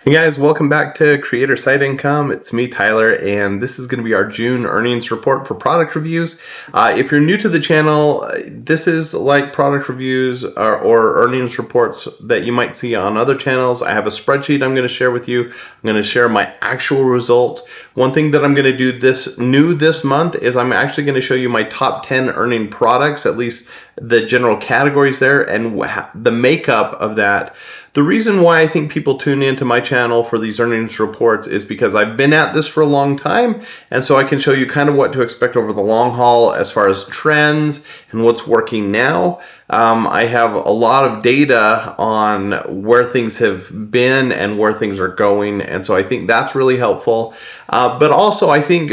Hey guys, welcome back to Creator Side Income. It's me, Tyler, and this is going to be our June earnings report for product reviews. If you're new to the channel, this is like product reviews or earnings reports that you might see on other channels. I have a spreadsheet I'm going to share with you. I'm going to share my actual results. One thing that I'm going to do this month is I'm actually going to show you my top 10 earning products, at least the general categories there, and the makeup of that. The reason why I think people tune into my channel for these earnings reports is because I've been at this for a long time, and so I can show you kind of what to expect over the long haul as far as trends and what's working now. I have a lot of data on where things have been and where things are going, and so I think that's really helpful. But also I think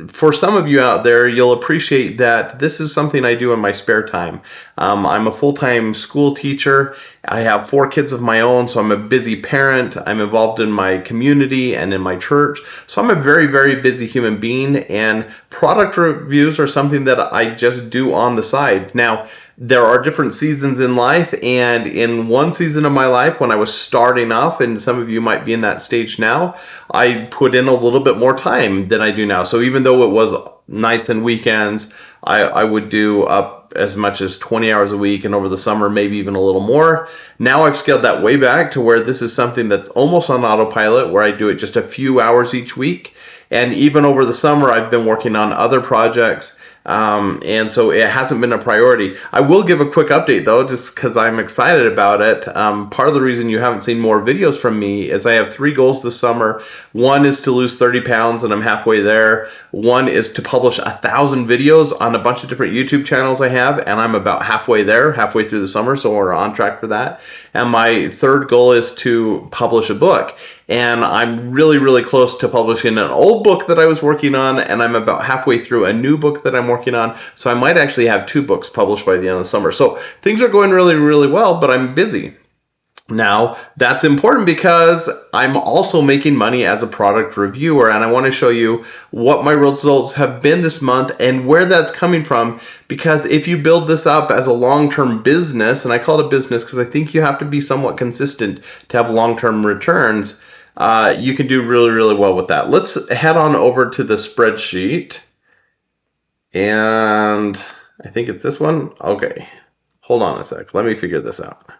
for some of you out there, you'll appreciate that this is something I do in my spare time. I'm a full-time school teacher. I have 4 kids of my own, so I'm a busy parent. I'm involved in my community and in my church. So I'm a very, very busy human being, and product reviews are something that I just do on the side. Now, there are different seasons in life, and in one season of my life when I was starting off, and some of you might be in that stage now, I put in a little bit more time than I do now. So even though it was nights and weekends, I would do up as much as 20 hours a week, and over the summer maybe even a little more. Now I've scaled that way back to where this is something that's almost on autopilot, where I do it just a few hours each week. And even over the summer, I've been working on other projects. And so it hasn't been a priority. I will give a quick update though, just because I'm excited about it. Part of the reason you haven't seen more videos from me is I have 3 goals this summer. One is to lose 30 pounds, and I'm halfway there. One is to publish 1,000 videos on a bunch of different YouTube channels I have, and I'm about halfway there, halfway through the summer, so we're on track for that. And my third goal is to publish a book. And I'm really, really close to publishing an old book that I was working on, and I'm about halfway through a new book that I'm working on. So I might actually have 2 books published by the end of the summer. So things are going really, really well, but I'm busy. Now, that's important because I'm also making money as a product reviewer, and I want to show you what my results have been this month and where that's coming from, because if you build this up as a long-term business, and I call it a business because I think you have to be somewhat consistent to have long-term returns, you can do really, really well with that. Let's head on over to the spreadsheet, and I think it's this one. Okay, hold on a sec. Let me figure this out.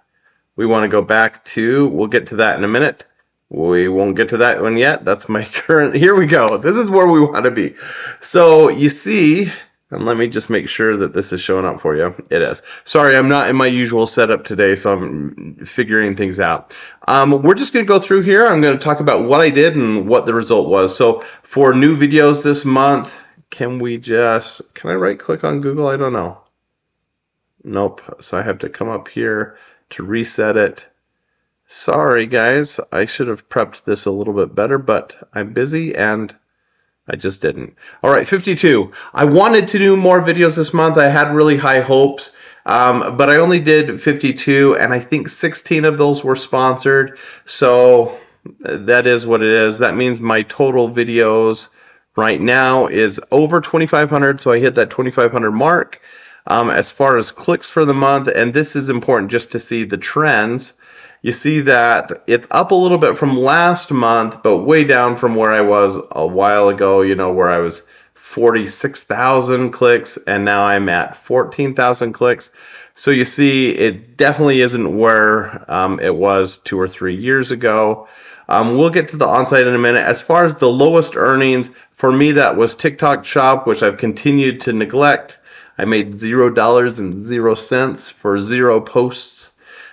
We want to go back to, we'll get to that in a minute. We won't get to that one yet. That's my current, here we go. This is where we want to be. So you see, and let me just make sure that this is showing up for you. It is. Sorry, I'm not in my usual setup today, so I'm figuring things out. We're just going to go through here. I'm going to talk about what I did and what the result was. So for new videos this month, can I right click on Google? I don't know. Nope. So I have to come up here to reset it. Sorry guys, I should have prepped this a little bit better, but I'm busy and I just didn't. All right, 52. I wanted to do more videos this month. I had really high hopes, but I only did 52, and I think 16 of those were sponsored. So that is what it is. That means my total videos right now is over 2,500, so I hit that 2,500 mark. As far as clicks for the month, and this is important just to see the trends, you see that it's up a little bit from last month, but way down from where I was a while ago, where I was 46,000 clicks, and now I'm at 14,000 clicks. So you see, it definitely isn't where it was 2 or 3 years ago. We'll get to the onsite in a minute. As far as the lowest earnings, for me, that was TikTok Shop, which I've continued to neglect. I made $0.00 for 0 posts,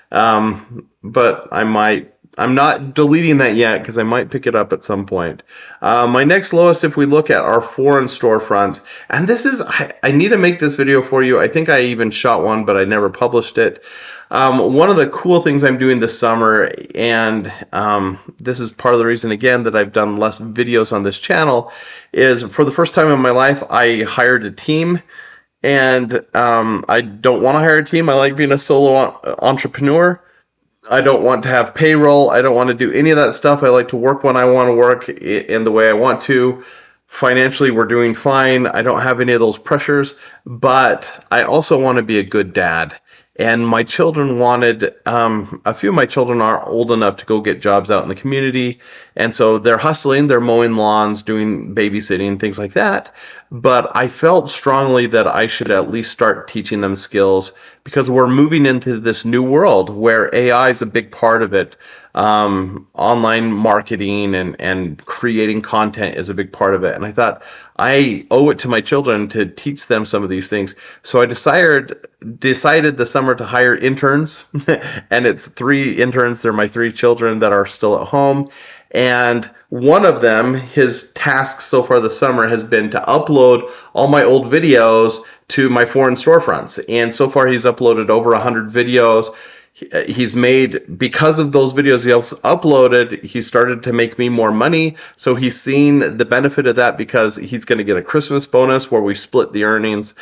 but I'm not deleting that yet because I might pick it up at some point. My next lowest, if we look at our foreign storefronts, and this is, I need to make this video for you. I think I even shot one, but I never published it. One of the cool things I'm doing this summer, and this is part of the reason, again, that I've done less videos on this channel, is for the first time in my life, I hired a team. And I don't want to hire a team. I like being a solo entrepreneur. I don't want to have payroll. I don't want to do any of that stuff. I like to work when I want to work in the way I want to. Financially, we're doing fine. I don't have any of those pressures, but I also want to be a good dad. And my children wanted, a few of my children are old enough to go get jobs out in the community. And so they're hustling, they're mowing lawns, doing babysitting, things like that. But I felt strongly that I should at least start teaching them skills because we're moving into this new world where AI is a big part of it. Online marketing and creating content is a big part of it. And I thought I owe it to my children to teach them some of these things. So I decided this summer to hire interns, and it's 3 interns. They're my 3 children that are still at home. And one of them, his task so far this summer has been to upload all my old videos to my foreign storefronts. And so far he's uploaded over 100 videos. He's made, because of those videos he uploaded, he started to make me more money. So he's seen the benefit of that because he's going to get a Christmas bonus where we split the earnings.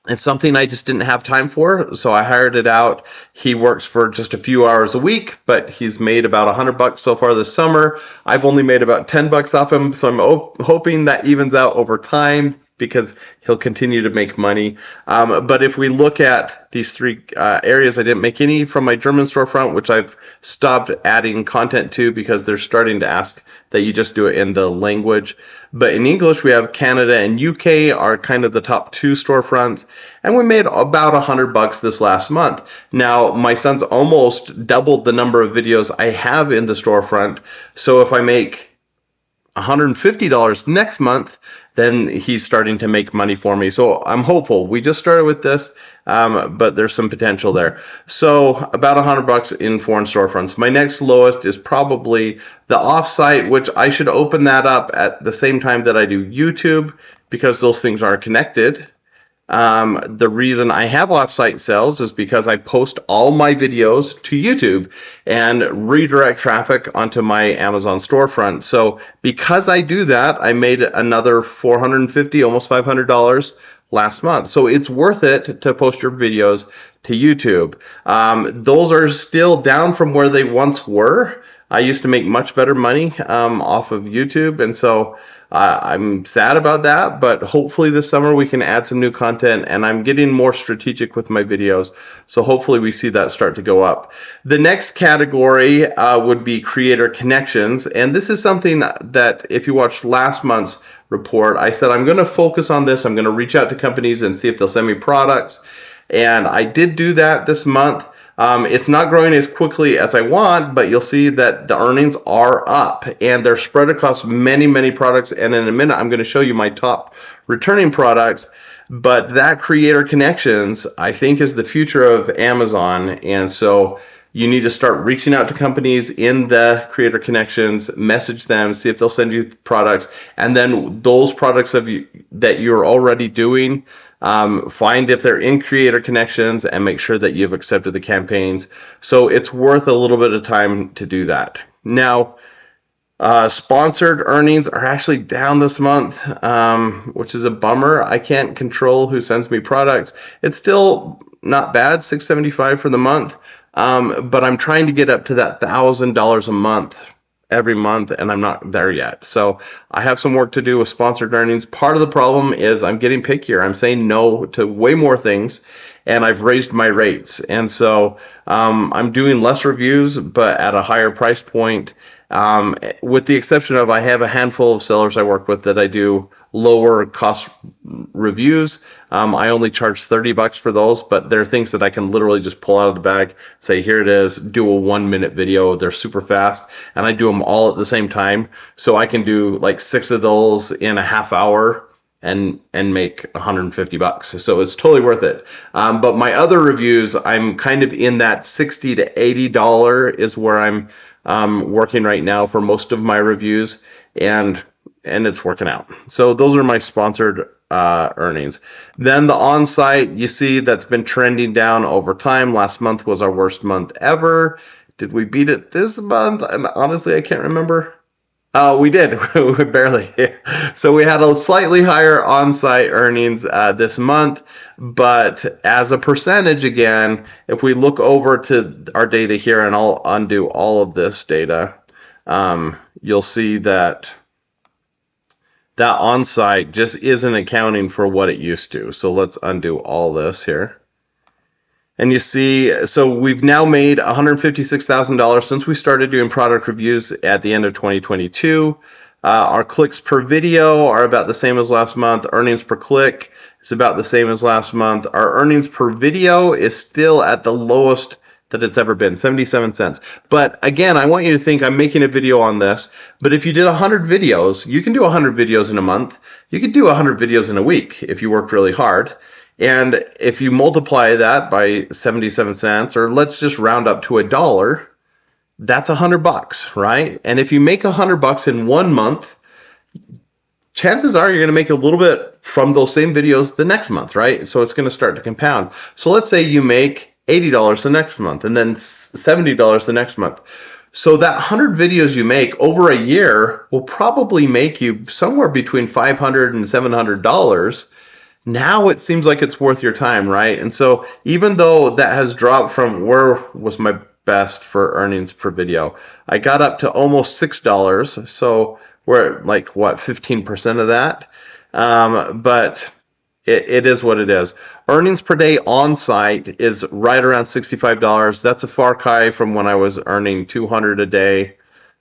It's something I just didn't have time for, so I hired it out. He works for just a few hours a week, but he's made about $100 so far this summer. I've only made about $10 off him, so I'm hoping that evens out over time because he'll continue to make money. But if we look at these 3 areas, I didn't make any from my German storefront, which I've stopped adding content to because they're starting to ask that you just do it in the language. But in English, we have Canada and UK are kind of the top 2 storefronts, and we made about $100 this last month. Now, my son's almost doubled the number of videos I have in the storefront, so if I make $150 next month, then he's starting to make money for me. So I'm hopeful. We just started with this, but there's some potential there. So about $100 in foreign storefronts. My next lowest is probably the offsite, which I should open that up at the same time that I do YouTube because those things are connected. The reason I have offsite sales is because I post all my videos to YouTube and redirect traffic onto my Amazon storefront. So because I do that, I made another $450, almost $500 last month. So it's worth it to post your videos to YouTube. Those are still down from where they once were. I used to make much better money off of YouTube, and so I'm sad about that, but hopefully this summer we can add some new content, and I'm getting more strategic with my videos, so hopefully we see that start to go up. The next category would be creator connections, and this is something that if you watched last month's report, I said I'm going to focus on this. I'm going to reach out to companies and see if they'll send me products, and I did do that this month. It's not growing as quickly as I want, but you'll see that the earnings are up and they're spread across many, many products. And in a minute, I'm going to show you my top returning products. But that creator connections, I think, is the future of Amazon. And so you need to start reaching out to companies in the creator connections, message them, see if they'll send you products. And then those products that you're already doing, find if they're in creator connections and make sure that you've accepted the campaigns. So it's worth a little bit of time to do that. Now, sponsored earnings are actually down this month, which is a bummer. I can't control who sends me products. It's still not bad, $675 for the month, but I'm trying to get up to that $1,000 a month every month, and I'm not there yet. So I have some work to do with sponsored earnings. Part of the problem is I'm getting pickier. I'm saying no to way more things, and I've raised my rates. And so I'm doing less reviews, but at a higher price point. With the exception of I have a handful of sellers I work with that I do lower cost reviews. I only charge $30 for those, but they're things that I can literally just pull out of the bag, say, here it is, do a 1-minute video. They're super fast, and I do them all at the same time. So I can do like 6 of those in a half hour and make $150. So it's totally worth it. But my other reviews, I'm kind of in that $60 to $80 is where I'm working right now for most of my reviews, and it's working out. So those are my sponsored earnings. Then the on-site, you see that's been trending down over time. Last month was our worst month ever. Did we beat it this month? And honestly, I can't remember. We did, barely. So we had a slightly higher on-site earnings this month, but as a percentage, again, if we look over to our data here, and I'll undo all of this data, you'll see that on-site just isn't accounting for what it used to. So let's undo all this here. And you see, so we've now made $156,000 since we started doing product reviews at the end of 2022. Our clicks per video are about the same as last month. Earnings per click is about the same as last month. Our earnings per video is still at the lowest that it's ever been, 77 cents. But again, I want you to think I'm making a video on this, but if you did 100 videos, you can do 100 videos in a month. You could do 100 videos in a week if you worked really hard. And if you multiply that by 77 cents, or let's just round up to $1, that's $100, right? And if you make $100 in 1 month, chances are you're going to make a little bit from those same videos the next month, right? So it's going to start to compound. So let's say you make $80 the next month and then $70 the next month. So that 100 videos you make over a year will probably make you somewhere between $500 and $700. Now it seems like it's worth your time, right? And so even though that has dropped from where was my best for earnings per video, I got up to almost $6. So we're at like, what, 15% of that? But it is what it is. Earnings per day on site is right around $65. That's a far cry from when I was earning $200 a day,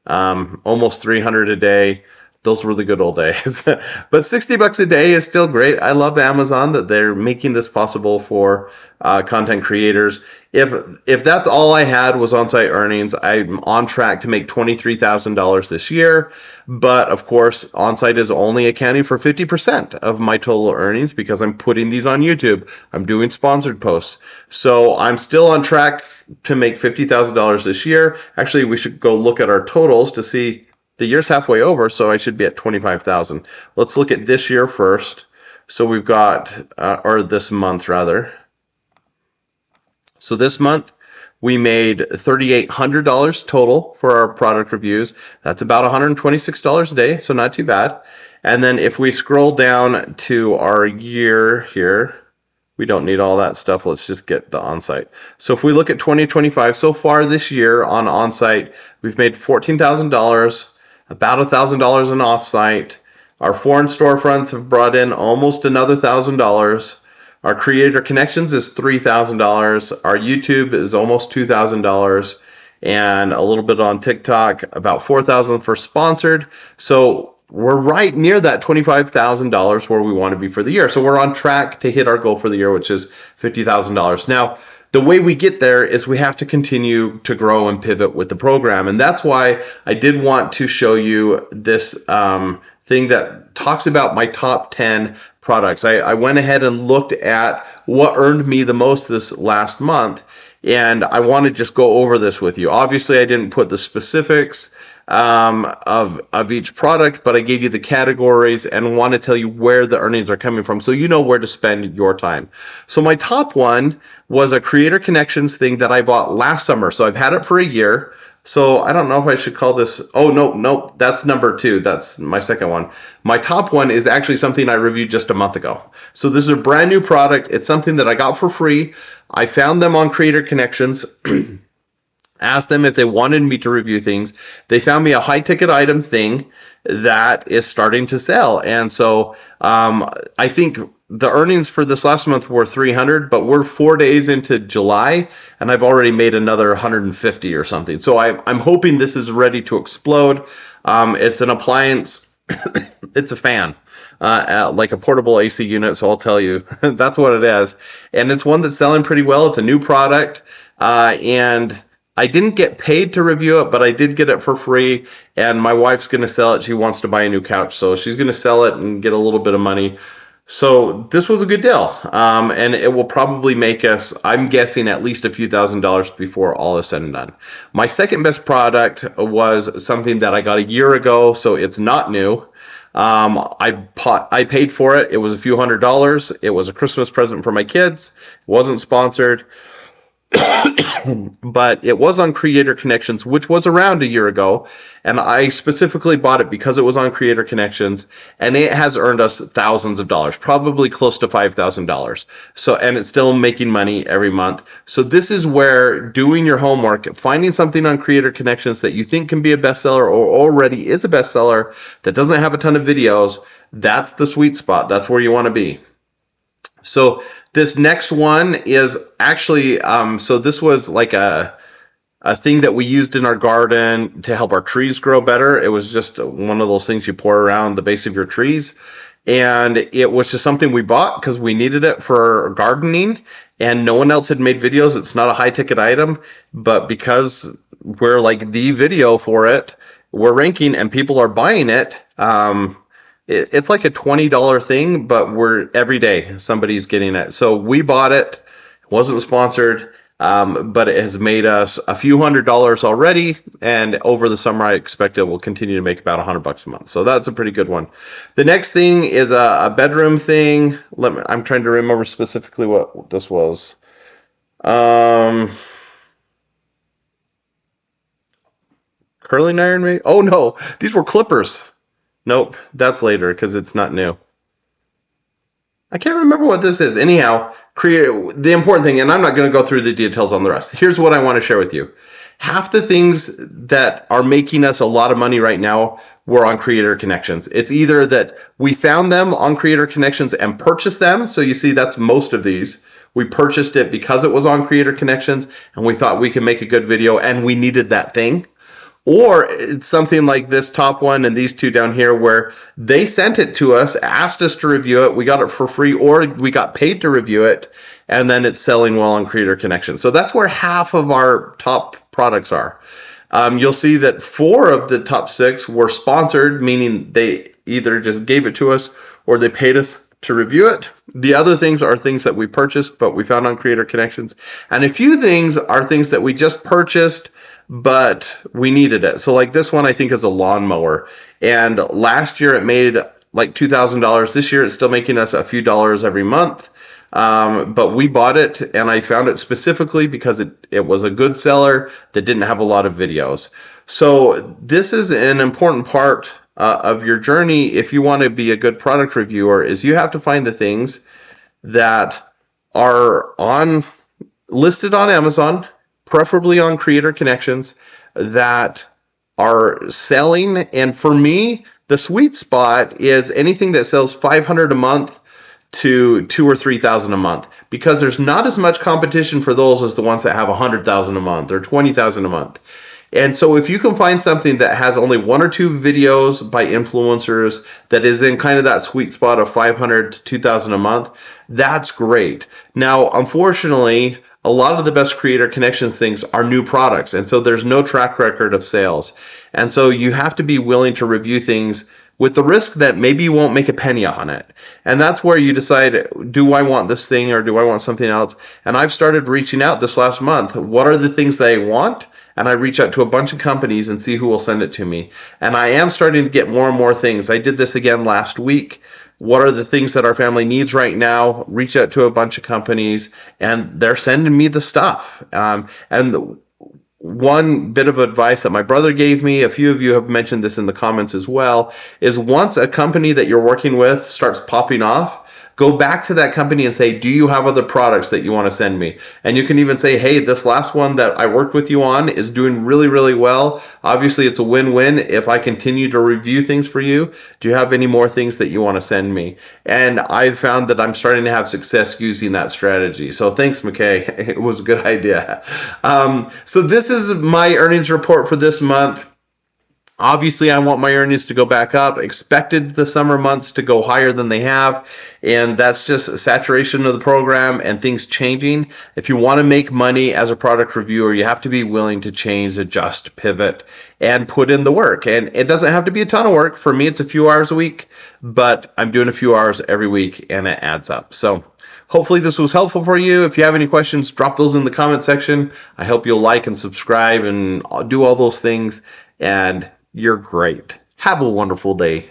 almost $300 a day. Those were the good old days. But $60 a day is still great. I love Amazon that they're making this possible for content creators. If that's all I had was on-site earnings, I'm on track to make $23,000 this year. But of course, on-site is only accounting for 50% of my total earnings because I'm putting these on YouTube. I'm doing sponsored posts. So I'm still on track to make $50,000 this year. Actually, we should go look at our totals to see. The year's halfway over, so I should be at 25,000. Let's look at this year first. So we've got, or this month rather. So this month we made $3,800 total for our product reviews. That's about $126 a day, so not too bad. And then if we scroll down to our year here, we don't need all that stuff. Let's just get the on-site. So if we look at 2025, so far this year on on-site, we've made $14,000. About $1,000 in off-site. Our foreign storefronts have brought in almost another $1,000. Our creator connections is $3,000. Our YouTube is almost $2,000, and a little bit on TikTok, about $4,000 for sponsored. So we're right near that $25,000 where we want to be for the year. So we're on track to hit our goal for the year, which is $50,000. Now, the way we get there is we have to continue to grow and pivot with the program. And that's why I did want to show you this thing that talks about my top 10 products. I went ahead and looked at what earned me the most this last month, and I want to just go over this with you. Obviously, I didn't put the specifics of each product, but I gave you the categories and want to tell you where the earnings are coming from so you know where to spend your time. So my top one was a Creator Connections thing that I bought last summer. So I've had it for a year. So I don't know if I should call this, oh, no, that's number 2. That's my second one. My top one is actually something I reviewed just a month ago. So this is a brand new product. It's something that I got for free. I found them on Creator Connections. Asked them if they wanted me to review things. They found me a high ticket item thing that is starting to sell. And so I think the earnings for this last month were $300, but we're 4 days into July and I've already made another 150 or something. So I'm hoping this is ready to explode. It's an appliance. It's a fan, like a portable AC unit. So I'll tell you, that's what it is. And it's one that's selling pretty well. It's a new product. And I didn't get paid to review it, but I did get it for free, and my wife's going to sell it. She wants to buy a new couch, so she's going to sell it and get a little bit of money. So this was a good deal, and it will probably make us, I'm guessing, at least a few $1,000s before all is said and done. My second best product was something that I got a year ago, so it's not new. I paid for it. It was a few $100s. It was a Christmas present for my kids. It wasn't sponsored. But it was on Creator Connections, which was around a year ago, and I specifically bought it because it was on Creator Connections, and it has earned us thousands of dollars, probably close to $5,000. So, and it's still making money every month. So this is where doing your homework, finding something on Creator Connections that you think can be a bestseller or already is a bestseller that doesn't have a ton of videos, that's the sweet spot. That's where you want to be. So this next one is actually, so this was like a thing that we used in our garden to help our trees grow better. It was just one of those things you pour around the base of your trees. And it was just something we bought because we needed it for gardening and no one else had made videos. It's not a high ticket item, but because we're like the video for it, we're ranking and people are buying it. It's like a $20 thing, but we're every day somebody's getting it. So we bought it. It wasn't sponsored. But it has made us a few $100s already, and over the summer I expect it will continue to make about $100 a month. So that's a pretty good one. The next thing is a bedroom thing. I'm trying to remember specifically what this was. Curling iron, maybe? Oh no, these were clippers. Nope, that's later because it's not new. I can't remember what this is. Anyhow, the important thing, and I'm not going to go through the details on the rest. Here's what I want to share with you. Half the things that are making us a lot of money right now were on Creator Connections. It's either that we found them on Creator Connections and purchased them. So you see, that's most of these. We purchased it because it was on Creator Connections and we thought we could make a good video and we needed that thing. Or it's something like this top one and these two down here where they sent it to us, asked us to review it, we got it for free, or we got paid to review it, and then it's selling well on Creator Connection. So that's where half of our top products are. You'll see that 4 of the top 6 were sponsored, meaning they either just gave it to us or they paid us to review it. The other things are things that we purchased, but we found on Creator Connections. And a few things are things that we just purchased, but we needed it. So like this one, I think is a lawnmower. And last year it made like $2,000. This year it's still making us a few dollars every month. But we bought it and I found it specifically because it was a good seller that didn't have a lot of videos. So this is an important part of your journey if you want to be a good product reviewer, is you have to find the things that are listed on Amazon, preferably on Creator Connections, that are selling. And for me, the sweet spot is anything that sells $500 a month to $2,000 or $3,000 a month, because there's not as much competition for those as the ones that have $100,000 a month or $20,000 a month. And so if you can find something that has only 1 or 2 videos by influencers that is in kind of that sweet spot of $500 to $2,000 a month, that's great. Now, unfortunately, a lot of the best Creator Connections things are new products, and so there's no track record of sales. And so you have to be willing to review things with the risk that maybe you won't make a penny on it. And that's where you decide, do I want this thing or do I want something else? And I've started reaching out this last month. What are the things that I want? And I reach out to a bunch of companies and see who will send it to me. And I am starting to get more and more things. I did this again last week. What are the things that our family needs right now? Reach out to a bunch of companies and they're sending me the stuff. And one bit of advice that my brother gave me, a few of you have mentioned this in the comments as well, is once a company that you're working with starts popping off, go back to that company and say, do you have other products that you want to send me? And you can even say, hey, this last one that I worked with you on is doing really, really well. Obviously, it's a win-win if I continue to review things for you. Do you have any more things that you want to send me? And I've found that I'm starting to have success using that strategy. So thanks, McKay. It was a good idea. So this is my earnings report for this month. Obviously, I want my earnings to go back up. Expected the summer months to go higher than they have, and that's just a saturation of the program and things changing. If you want to make money as a product reviewer, you have to be willing to change, adjust, pivot, and put in the work. And it doesn't have to be a ton of work. For me, it's a few hours a week, but I'm doing a few hours every week, and it adds up. So hopefully this was helpful for you. If you have any questions, drop those in the comment section. I hope you'll like and subscribe and do all those things. And you're great. Have a wonderful day.